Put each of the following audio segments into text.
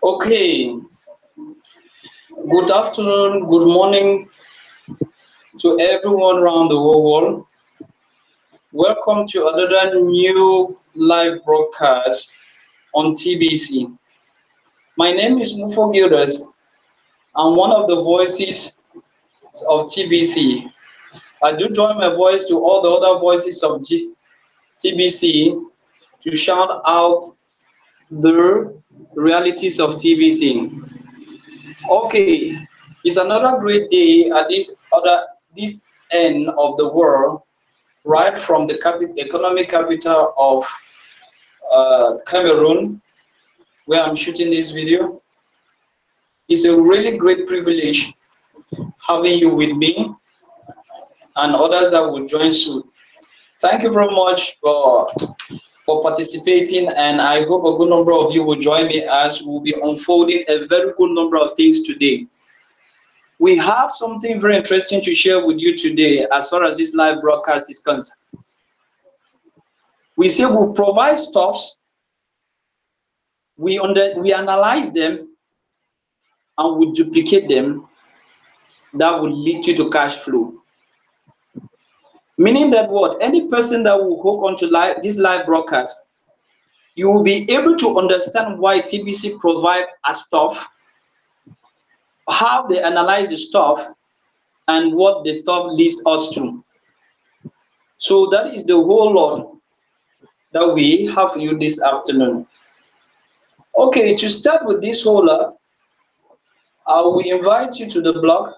Okay, good afternoon, good morning to everyone around the whole world. Welcome to another new live broadcast on TBC. My name is Mufo Gildas. I'm one of the voices of TBC. I do join my voice to all the other voices of TBC to shout out the realities of TBC. Okay, it's another great day at this end of the world, right from the economic capital of Cameroon, where I'm shooting this video. It's a really great privilege having you with me and others that will join soon. Thank you very much for participating, and I hope a good number of you will join me as we'll be unfolding a very good number of things today. We have something very interesting to share with you today as far as this live broadcast is concerned. We say we'll provide stuffs, we analyze them, and we duplicate them. That will lead you to cash flow. Meaning that what? Any person that will hook onto this live broadcast, you will be able to understand why TBC provide a stuff, how they analyze the stuff, and what the stuff leads us to. So that is the whole lot that we have for you this afternoon. Okay, to start with this whole lot, I will invite you to the blog.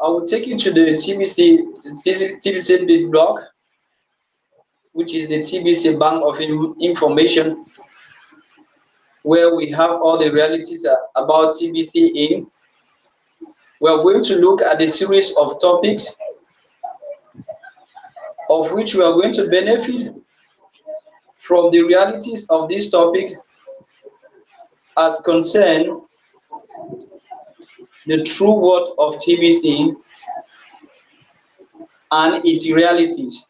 I will take you to the TBC big blog, which is the TBC Bank of Information, where we have all the realities about TBC in. We are going to look at a series of topics of which we are going to benefit from the realities of these topics as concern the true world of TBC and its realities.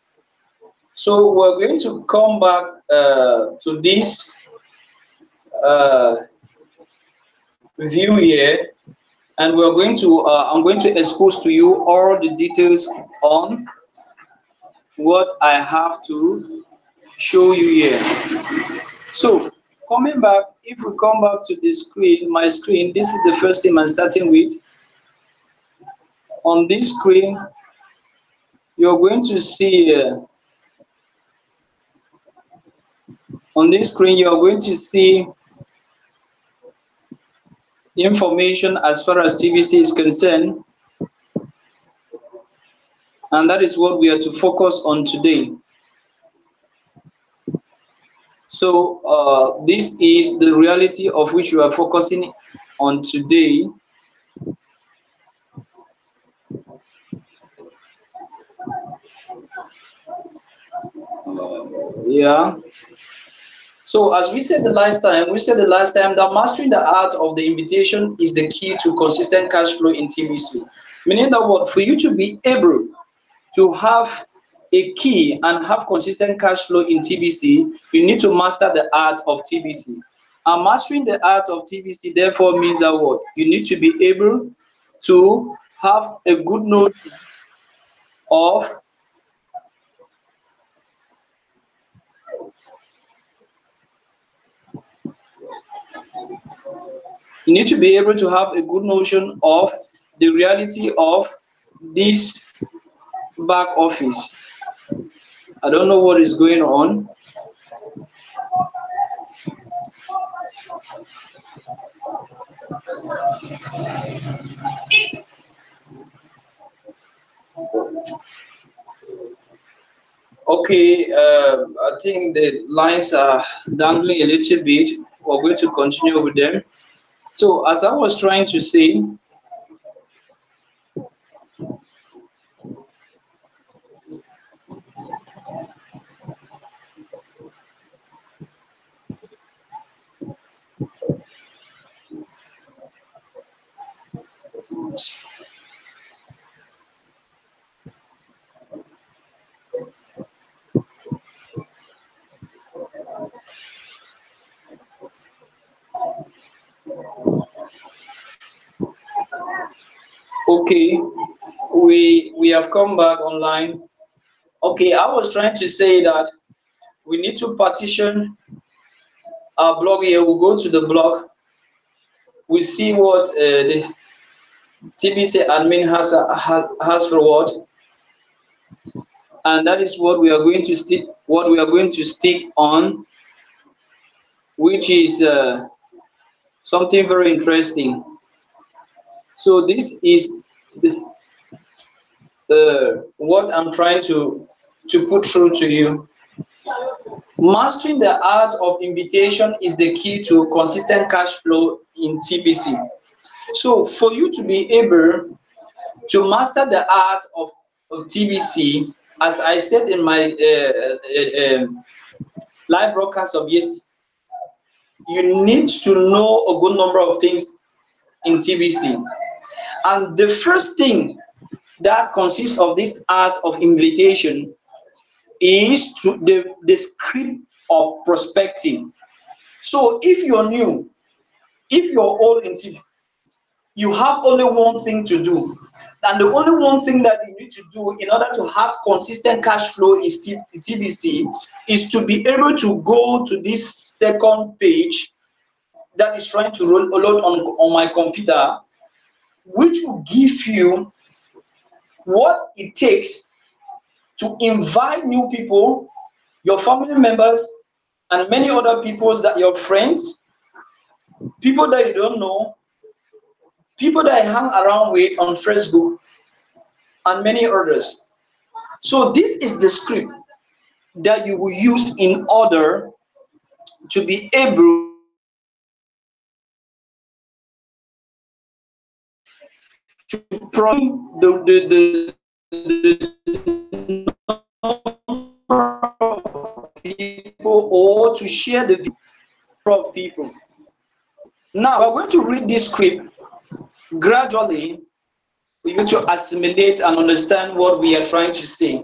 So we're going to come back to this view here, and we're going to I'm going to expose to you all the details on what I have to show you here. So coming back, if we come back to the screen, my screen, this is the first thing I'm starting with. On this screen, you're going to see on this screen, you're going to see information as far as TBC is concerned, and that is what we are to focus on today. So this is the reality of which we are focusing on today. Yeah. So as we said the last time, that mastering the art of the invitation is the key to consistent cash flow in TBC. Meaning that what, for you to be able to have a key and have consistent cash flow in TBC, you need to master the art of TBC. And mastering the art of TBC therefore means that what, you need to be able to have a good notion of You need to be able to have a good notion of the reality of this back office. I don't know what is going on. Okay, I think the lines are dangling a little bit. We're going to continue with them. So, as I was trying to say, okay, we have come back online. Okay, I was trying to say that we need to partition our blog here. We'll go to the blog. We see what the TBC admin has for what, and that is what we are going to stick. What we are going to stick on, which is something very interesting. So this is what I'm trying to put through to you. Mastering the art of invitation is the key to consistent cash flow in TBC. So for you to be able to master the art of TBC, as I said in my live broadcast of yesterday, you need to know a good number of things in TBC. And the first thing that consists of this art of invitation is the script of prospecting. So if you're new, if you're old in TBC, you have only one thing to do. And the only one thing that you need to do in order to have consistent cash flow in TBC is to be able to go to this second page that is trying to load on my computer, which will give you what it takes to invite new people, your family members, and many other people, that your friends, people that you don't know, people that I hang around with on Facebook, and many others. So this is the script that you will use in order to be able to promote the people, or to share the view of people. Now we're going to read this script gradually for you to assimilate and understand what we are trying to say.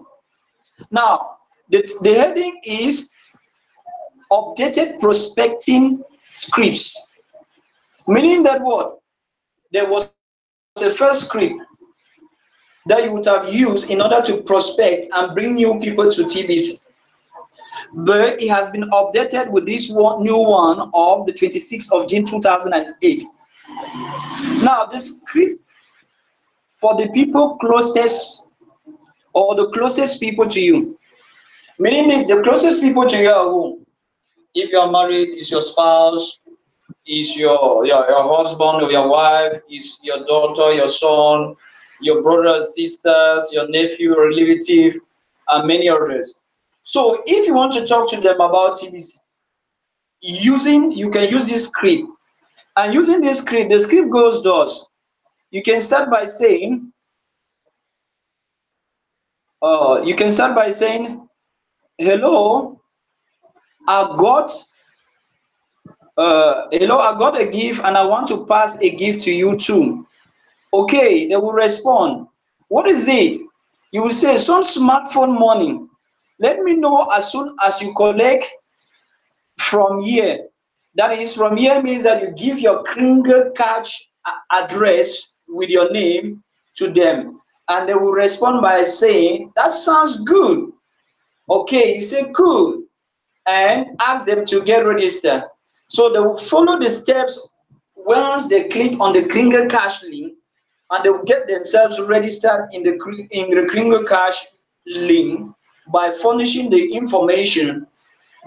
Now, the heading is updated prospecting scripts, meaning that what? There was a first script that you would have used in order to prospect and bring new people to TBC. But it has been updated with this new one of the 26th of June 2008. Now, the script for the people closest, or the closest people to you, meaning the closest people to you are who? If you are married, is your spouse, is your husband or your wife, is your daughter, your son, your brothers, sisters, your nephew, or relative, and many others. So if you want to talk to them about TBC, you can use this script. And using this script, the script goes thus. You can start by saying, hello, I got a gift and I want to pass a gift to you too. Okay, they will respond. What is it? You will say, some smartphone money. Let me know as soon as you collect from here. That is, from here means that you give your Kringle cash address with your name to them. And they will respond by saying, that sounds good. Okay, you say, cool. And ask them to get registered. So they will follow the steps once they click on the Kringer Cash link, and they will get themselves registered in the Kringer Cash link by furnishing the information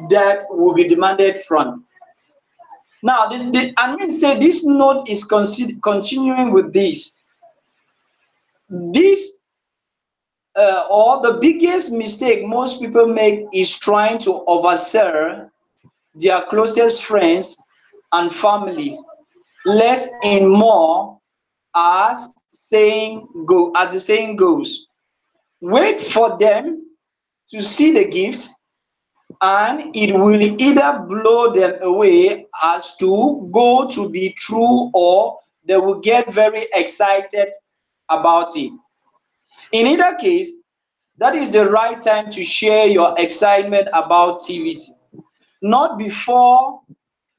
that will be demanded from. Now, the admin say this node is continuing with this. This or the biggest mistake most people make is trying to oversell their closest friends and family. Less in more, as the saying goes. Wait for them to see the gift, and it will either blow them away as to be true, or they will get very excited about it. In either case, that is the right time to share your excitement about TBC, not before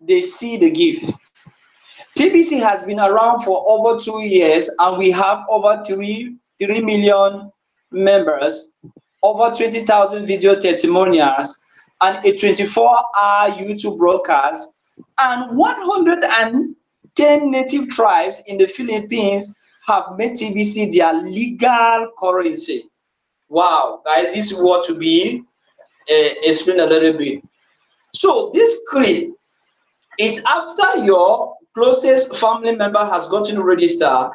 they see the gift. TBC has been around for over 2 years, and we have over 3 million members, over 20,000 video testimonials, and a 24-hour YouTube broadcast, and 110 native tribes in the Philippines have made TBC their legal currency. Wow, guys, this is what to be explained a little bit. So this script is after your closest family member has gotten registered,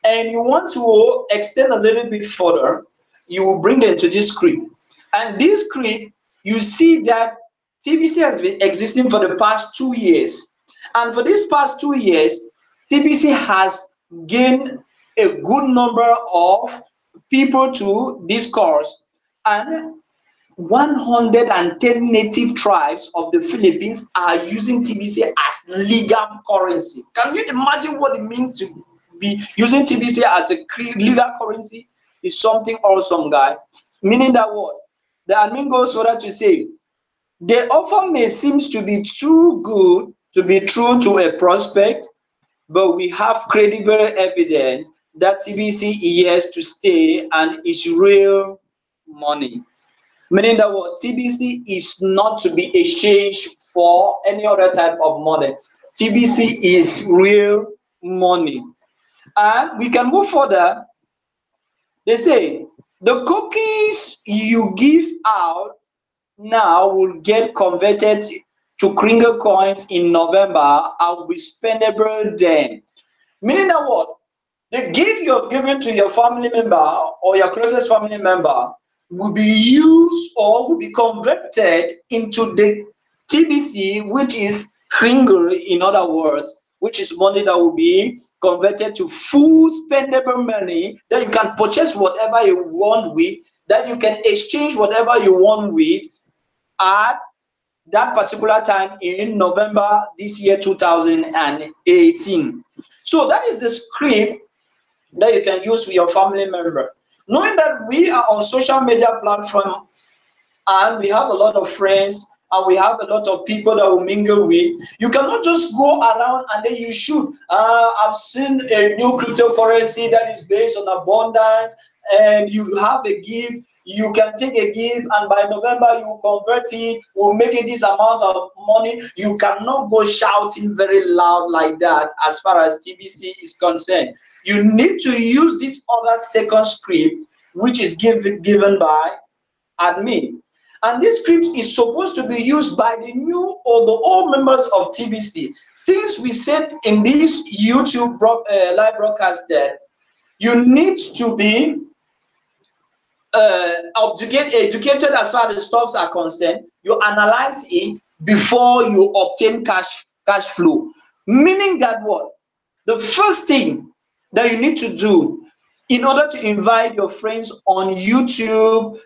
and you want to extend a little bit further, you will bring them to this script. And this script, you see that TBC has been existing for the past 2 years. And for these past 2 years, TBC has gained a good number of people to this course, and 110 native tribes of the Philippines are using TBC as legal currency. Can you imagine what it means to be using TBC as a legal currency? Is something awesome, guy. Meaning that what? The admin goes further to say, the offer may seem to be too good to be true to a prospect, but we have credible evidence that TBC is here to stay and is real money. Meaning that what? TBC is not to be exchanged for any other type of money. TBC is real money. And we can move further. They say the cookies you give out now will get converted to Kringer coins in November and will be spendable then. Meaning that what? The gift you have given to your family member or your closest family member will be used or will be converted into the TBC, which is Kringer, in other words, which is money that will be converted to full spendable money that you can purchase whatever you want with, that you can exchange whatever you want with at that particular time in November this year, 2018. So that is the script that you can use with your family member. Knowing that we are on social media platforms and we have a lot of friends and we have a lot of people that we mingle with, you cannot just go around and then you shoot. I've seen a new cryptocurrency that is based on abundance, and you have a gift. You can take a gift, and by November you convert it, we'll make it this amount of money. You cannot go shouting very loud like that as far as TBC is concerned. You need to use this other second script, which is given by admin. And this script is supposed to be used by the new or the old members of TBC. Since we said in this YouTube live broadcast that you need to be educated as far as stocks are concerned, you analyze it before you obtain cash flow. Meaning that what? The first thing that you need to do in order to invite your friends on YouTube,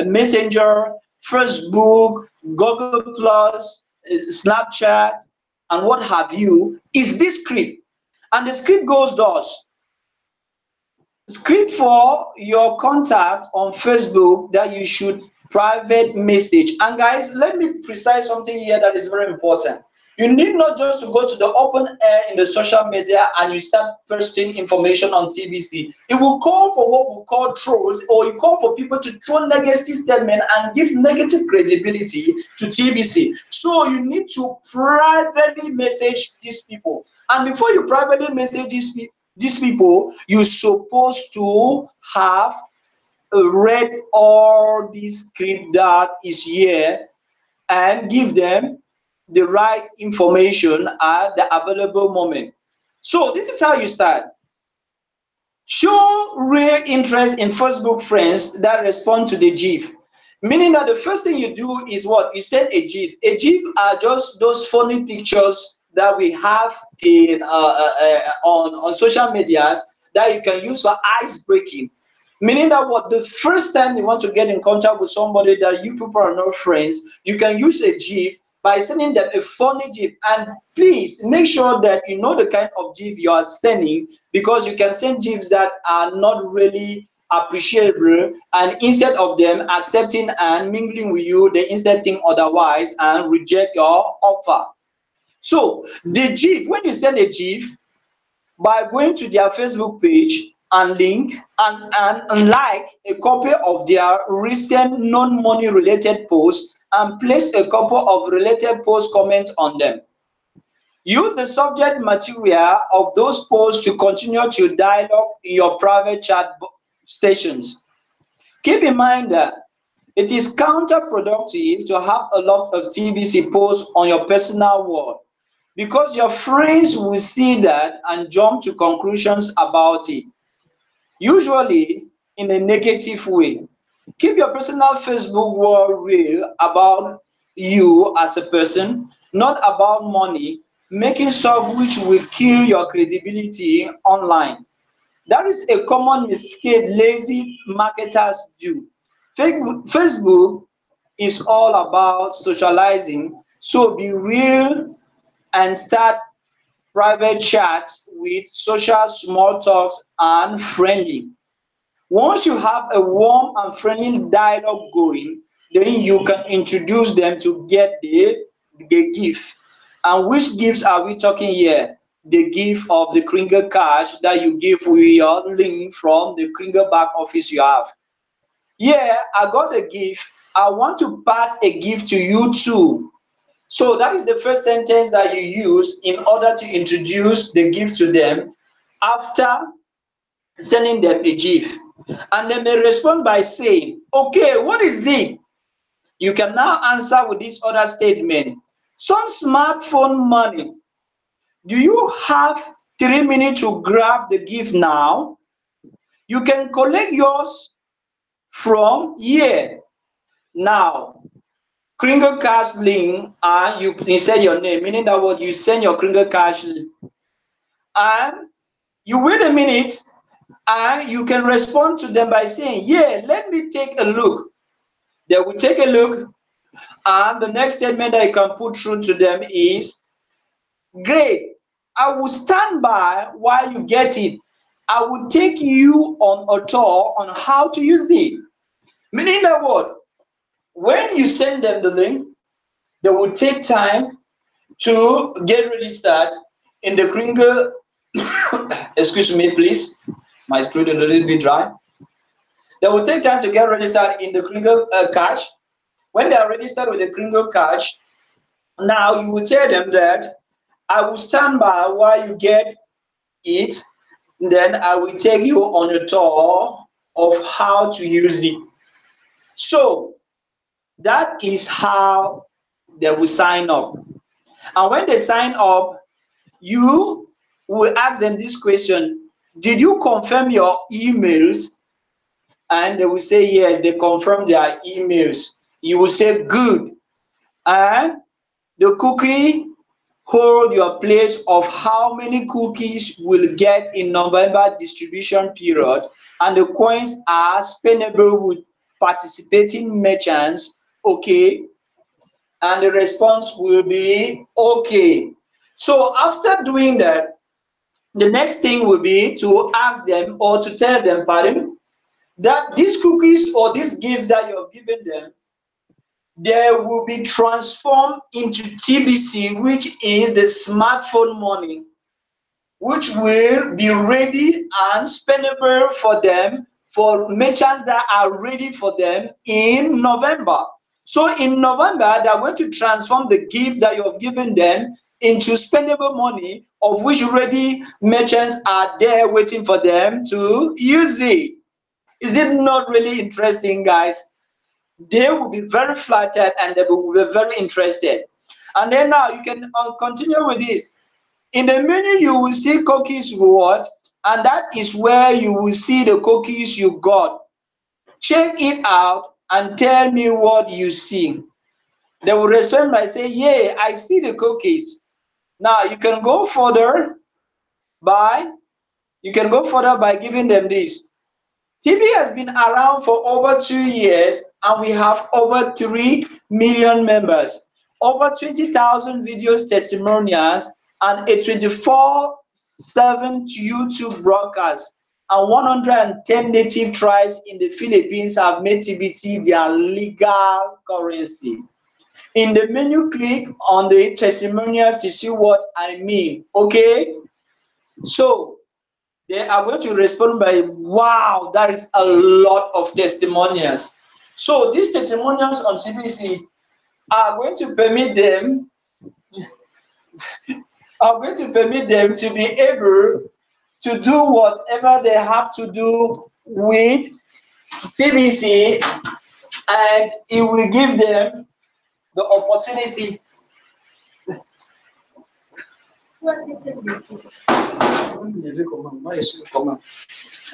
Messenger, Facebook, Google Plus, Snapchat, and what have you, is this script. And the script goes thus. Script for your contact on Facebook that you should private message. And guys, let me precise something here that is very important. You need not just to go to the open air in the social media and you start posting information on TBC. It will call for what we call trolls, or you call for people to throw negative statement and give negative credibility to TBC. So you need to privately message these people. And before you privately message these people, you're supposed to have read all this script that is here and give them the right information at the available moment. So this is how you start. Show real interest in Facebook friends that respond to the GIF. Meaning that the first thing you do is what? You send a GIF. A GIF are just those funny pictures that we have in on social medias that you can use for ice breaking. Meaning that what, the first time you want to get in contact with somebody that you people are not friends, you can use a GIF by sending them a funny GIF. And please make sure that you know the kind of GIF you are sending, because you can send GIFs that are not really appreciable, and instead of them accepting and mingling with you, they instead think otherwise and reject your offer. So the GIF, when you send a GIF, by going to their Facebook page and link and like a copy of their recent non-money related posts and place a couple of related post comments on them. Use the subject material of those posts to continue to dialogue in your private chat stations. Keep in mind that it is counterproductive to have a lot of TBC posts on your personal wall, because your friends will see that and jump to conclusions about it, usually in a negative way. Keep your personal Facebook wall real about you as a person, not about money, making stuff which will kill your credibility online. That is a common mistake lazy marketers do. Facebook is all about socializing, so be real and start private chats with social small talks and friendly. Once you have a warm and friendly dialogue going, then you can introduce them to get the gift. And which gifts are we talking here? The gift of the Kringer cash that you give with your link from the Kringer back office you have. Yeah, I got a gift. I want to pass a gift to you too. So that is the first sentence that you use in order to introduce the gift to them after sending them a GIF. And they may respond by saying, okay, what is it? You can now answer with this other statement. Some smartphone money. Do you have 3 minutes to grab the gift now? You can collect yours from here. Now, Kringer Cash link, and you insert your name, meaning that what you send your Kringer Cash link. And you wait a minute and you can respond to them by saying, yeah, let me take a look. They will take a look, and the next statement that you can put through to them is, great, I will stand by while you get it. I will take you on a tour on how to use it. Meaning that what? When you send them the link, they will take time to get registered in the Kringer. Excuse me, please. My throat is a little bit dry. They will take time to get registered in the Kringer cash. When they are registered with the Kringer cash, now you will tell them that I will stand by while you get it. Then I will take you on a tour of how to use it. So that is how they will sign up. And when they sign up, you will ask them this question: did you confirm your emails? And they will say yes, they confirm their emails. You will say good. And the cookie hold your place of how many cookies will get in November distribution period, and the coins are spendable with participating merchants. Okay. And the response will be okay. So after doing that, the next thing will be to ask them, or to tell them, pardon, that these cookies or these gifts that you're giving them, they will be transformed into TBC, which is the smartphone money, which will be ready and spendable for them, for merchants that are ready for them in November. So in November, they are going to transform the gift that you have given them into spendable money, of which ready merchants are there waiting for them to use it. Is it not really interesting, guys? They will be very flattered and they will be very interested. And then now you can continue with this. In the menu, you will see cookies reward, and that is where you will see the cookies you got. Check it out and tell me what you see. They will respond by saying, yeah, I see the cookies. Now you can go further by giving them this. TB has been around for over 2 years and we have over 3 million members, over 20,000 videos testimonials, and a 24/7 YouTube broadcast, and 110 native tribes in the Philippines have made TBT their legal currency. In the menu, click on the testimonials to see what I mean. Okay, so they are going to respond by, wow, that is a lot of testimonials. So these testimonials on TBC are going to permit them to be able to do whatever they have to do with TBC, and it will give them the opportunity.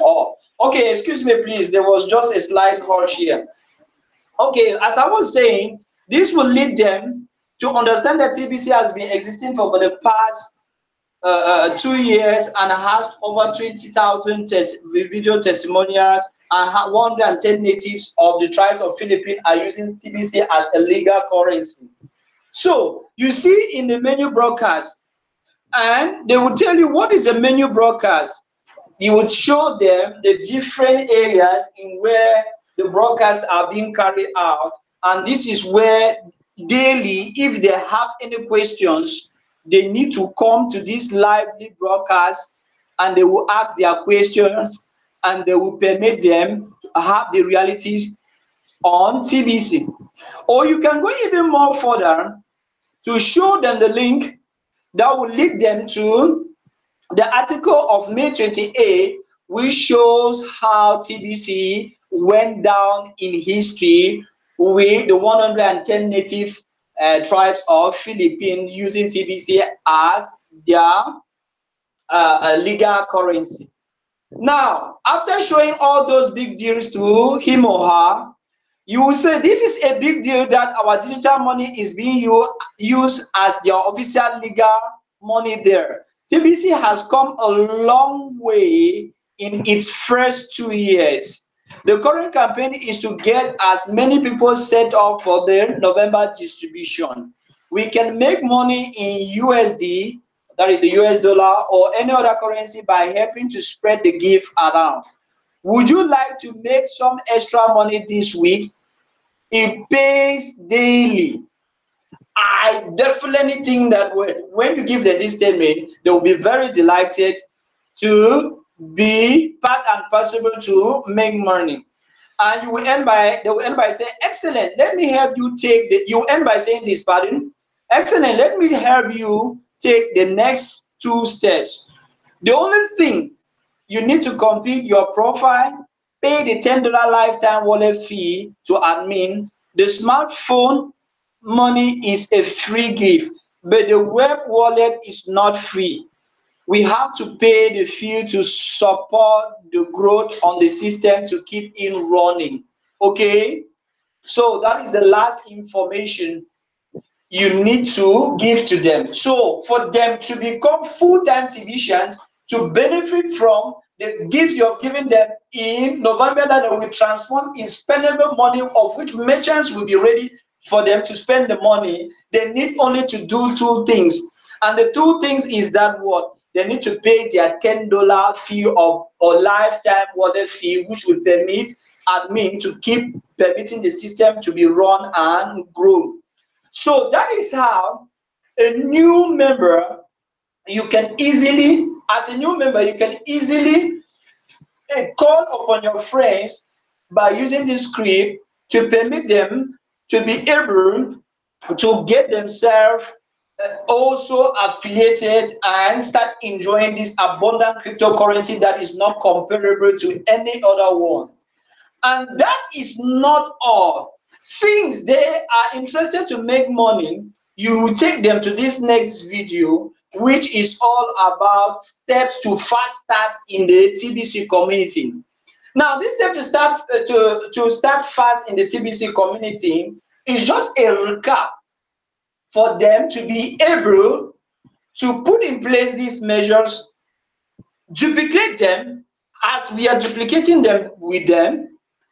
Oh, okay, excuse me, please. There was just a slight hitch here. Okay, as I was saying, this will lead them to understand that TBC has been existing for the past 2 years and has over 20,000 video testimonials, and 110 natives of the tribes of Philippines are using TBC as a legal currency. So you see in the menu broadcast, and they will tell you what is the menu broadcast. You would show them the different areas in where the broadcasts are being carried out, and this is where daily, if they have any questions, they need to come to this lively broadcast and they will ask their questions, and they will permit them to have the realities on TBC. Or you can go even more further to show them the link that will lead them to the article of May 28, which shows how TBC went down in history with the 110 native tribes of Philippines using TBC as their legal currency. Now, after showing all those big deals to him or her, you will say this is a big deal that our digital money is being used as their official legal money there. TBC has come a long way in its first 2 years. The current campaign is to get as many people set up for the November distribution. We can make money in USD, that is the US dollar, or any other currency by helping to spread the gift around. Would you like to make some extra money this week? It pays daily. I definitely think that when you give them this statement, they will be very delighted to be part and parcel to make money. And they will end by saying, excellent, let me help you take the, you end by saying this, pardon, excellent, let me help you take the next 2 steps. The only thing, you need to complete your profile, pay the $10 lifetime wallet fee to admin. The smartphone money is a free gift, but the web wallet is not free. We have to pay the fee to support the growth on the system to keep it running. Okay, so that is the last information you need to give to them. So for them to become full-time TBCians, to benefit from the gifts you have given them in November, that they will transform in spendable money, of which merchants will be ready for them to spend the money, they need only to do 2 things. And the 2 things is that what? They need to pay their $10 fee or lifetime wallet fee, which will permit admin to keep permitting the system to be run and grown. So that is how a new member, you can easily, as a new member, you can easily call upon your friends by using this script to permit them to be able to get themselves also affiliated and start enjoying this abundant cryptocurrency that is not comparable to any other one. And that is not all. Since they are interested to make money, you will take them to this next video, which is all about steps to fast start in the TBC community. Now, this step to start fast in the TBC community is just a recap for them to be able to put in place these measures, duplicate them as we are duplicating them with them,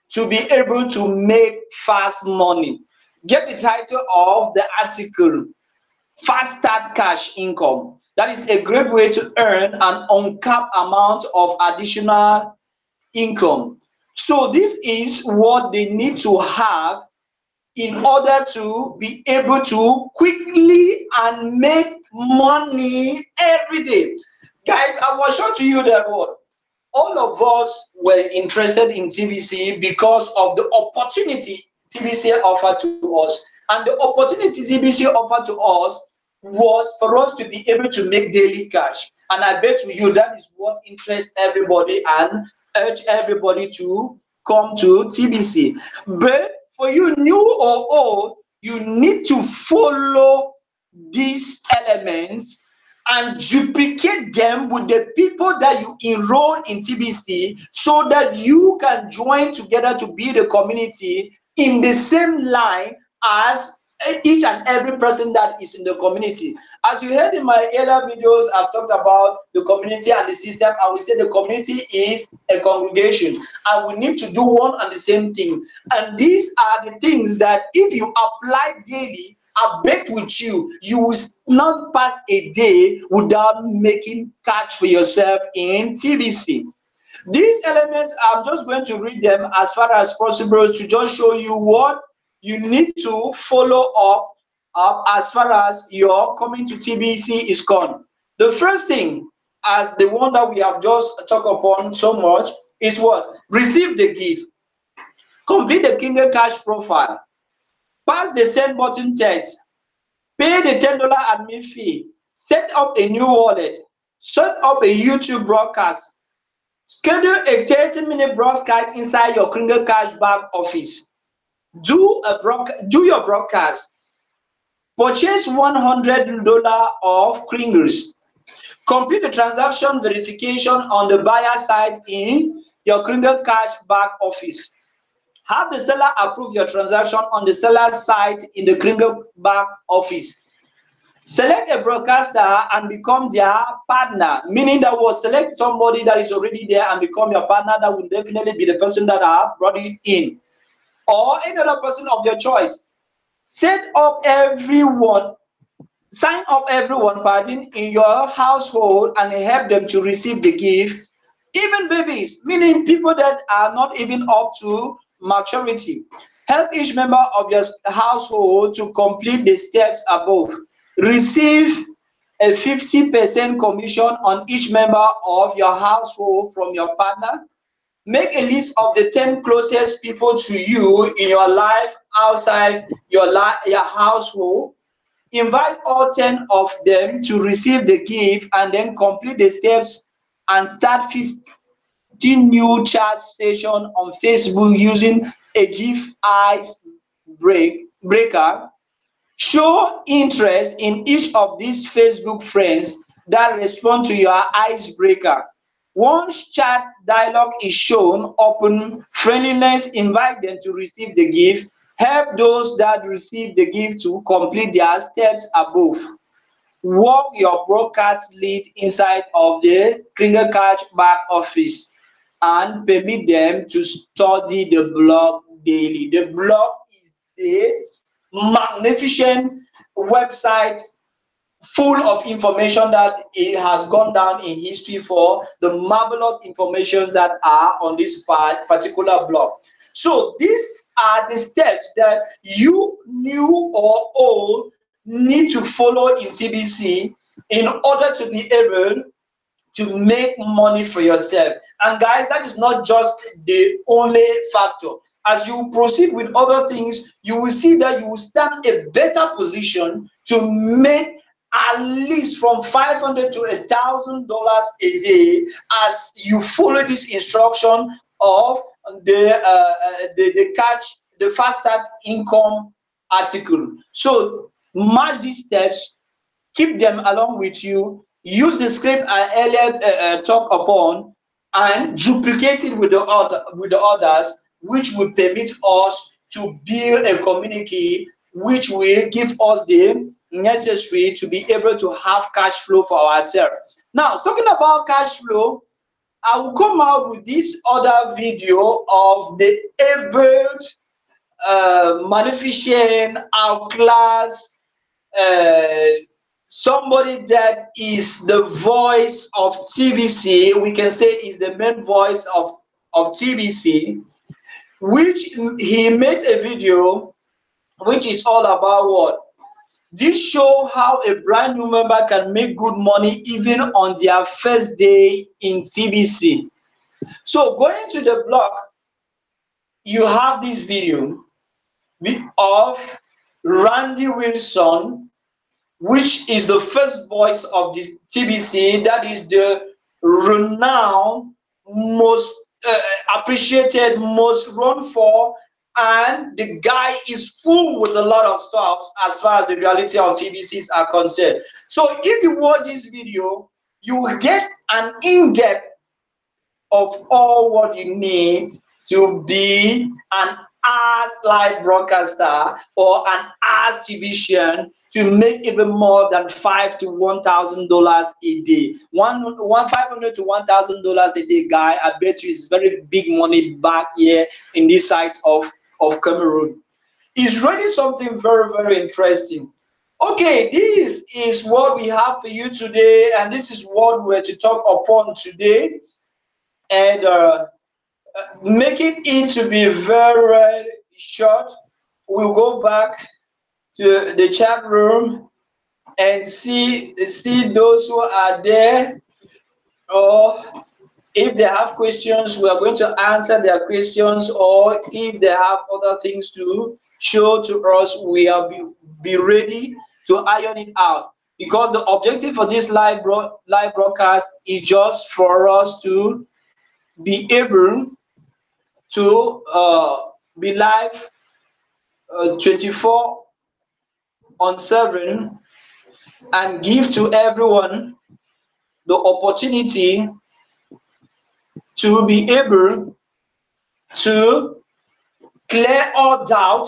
to be able to make fast money. Get the title of the article, Fast Start Cash Income. That is a great way to earn an uncapped amount of additional income. So this is what they need to have in order to be able to quickly and make money every day. Guys, I was sure to you that what all of us were interested in TBC because of the opportunity TBC offered to us. And the opportunity TBC offered to us was for us to be able to make daily cash. And I bet you that is what interests everybody and urge everybody to come to TBC. But for you new or old, you need to follow these elements and duplicate them with the people that you enroll in TBC, so that you can join together to build a community in the same line as each and every person that is in the community. As you heard in my earlier videos, I've talked about the community and the system, and we say the community is a congregation, and we need to do one and the same thing. And these are the things that if you apply daily, I bet with you, you will not pass a day without making cash for yourself in TBC. These elements, I'm just going to read them as far as possible to just show you what you need to follow up as far as your coming to TBC is gone. The first thing, as the one that we have just talked upon so much, is what? Receive the gift. Complete the Kingdom Cash profile. Pass the send button test. Pay the $10 admin fee. Set up a new wallet. Set up a YouTube broadcast. Schedule a 30-minute broadcast inside your Kingdom Cash back office. Do your broadcast. Purchase $100 of Kringles. Complete the transaction verification on the buyer side in your Kingdom Cash back office. Have the seller approve your transaction on the seller's site in the Kringle back office. Select a broadcaster and become their partner, meaning that will select somebody that is already there and become your partner. That will definitely be the person that have brought it in, or any other person of your choice. Sign up everyone, in your household and help them to receive the gift. Even babies, meaning people that are not even up to maturity. Help each member of your household to complete the steps above. Receive a 50% commission on each member of your household from your partner. Make a list of the 10 closest people to you in your life outside your household. Invite all 10 of them to receive the gift, and then complete the steps and start 50 new chat station on Facebook using a GIF icebreaker. Show interest in each of these Facebook friends that respond to your icebreaker. Once chat dialogue is shown, open friendliness, invite them to receive the gift. Help those that receive the gift to complete their steps above. Work your broadcast lead inside of the Kringle Cash back office and permit them to study the blog daily. The blog is the magnificent website full of information that it has gone down in history for the marvelous information that are on this particular blog. So these are the steps that you, new or old, need to follow in TBC in order to be able to make money for yourself. And guys, that is not just the only factor. As you proceed with other things, you will see that you will stand a better position to make at least from $500 to $1,000 a day as you follow this instruction of the fast start income article. So match these steps, keep them along with you, use the script I earlier talked upon, and duplicate it with the others, which will permit us to build a community which will give us the necessary to be able to have cash flow for ourselves. Now, talking about cash flow, I will come out with this other video of the able magnificent, outclass, uh, somebody that is the voice of TBC. We can say is the main voice of TBC, which he made a video which is all about what? This show how a brand new member can make good money even on their first day in TBC. So going to the blog, you have this video of Randy Wilson, which is the first voice of the TBC, that is the renowned, most appreciated, most run for, and the guy is full with a lot of stuff as far as the reality of TBCs are concerned. So if you watch this video, you will get an in-depth of all what you need to be an as live broadcaster or an as TVcian to make even more than $500 to $1,000 a day. $500 to $1,000 a day, guy. I bet you is very big money back here in this side of Cameroon. It's really something very, very interesting. Okay, this is what we have for you today, and this is what we're to talk upon today. And making it to be very short, we'll go back to the chat room and see those who are there, or if they have questions, we are going to answer their questions, or if they have other things to show to us, we are be ready to iron it out, because the objective for this live broadcast is just for us to be able to be live 24/7 and give to everyone the opportunity to be able to clear all doubt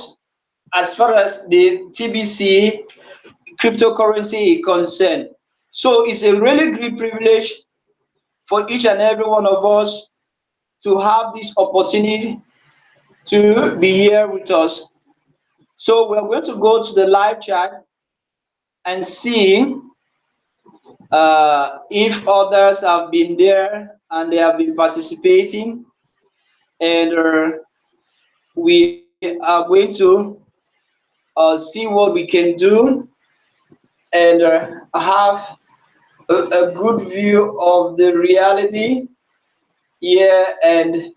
as far as the TBC cryptocurrency is concerned. So it's a really great privilege for each and every one of us to have this opportunity to be here with us. So we're going to go to the live chat and see if others have been there and they have been participating, and we are going to see what we can do and have a good view of the reality here and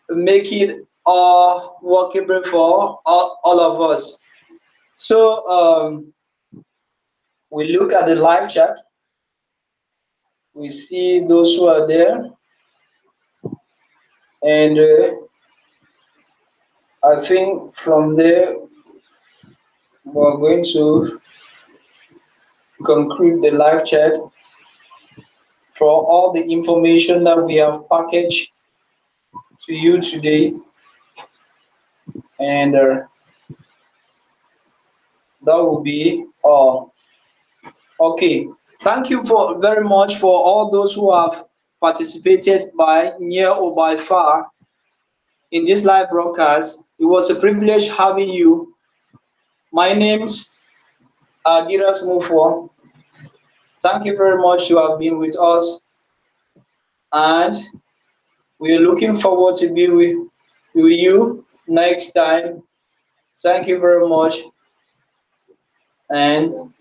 make it all workable for all of us. So we look at the live chat, we see those who are there, and I think from there we're going to conclude the live chat for all the information that we have packaged to you today, and that will be all. Okay, thank you very much for all those who have participated by near or by far in this live broadcast. It was a privilege having you. My name's Giras Mufo. Thank you very much to have been with us, and we are looking forward to be with you next time. Thank you very much, and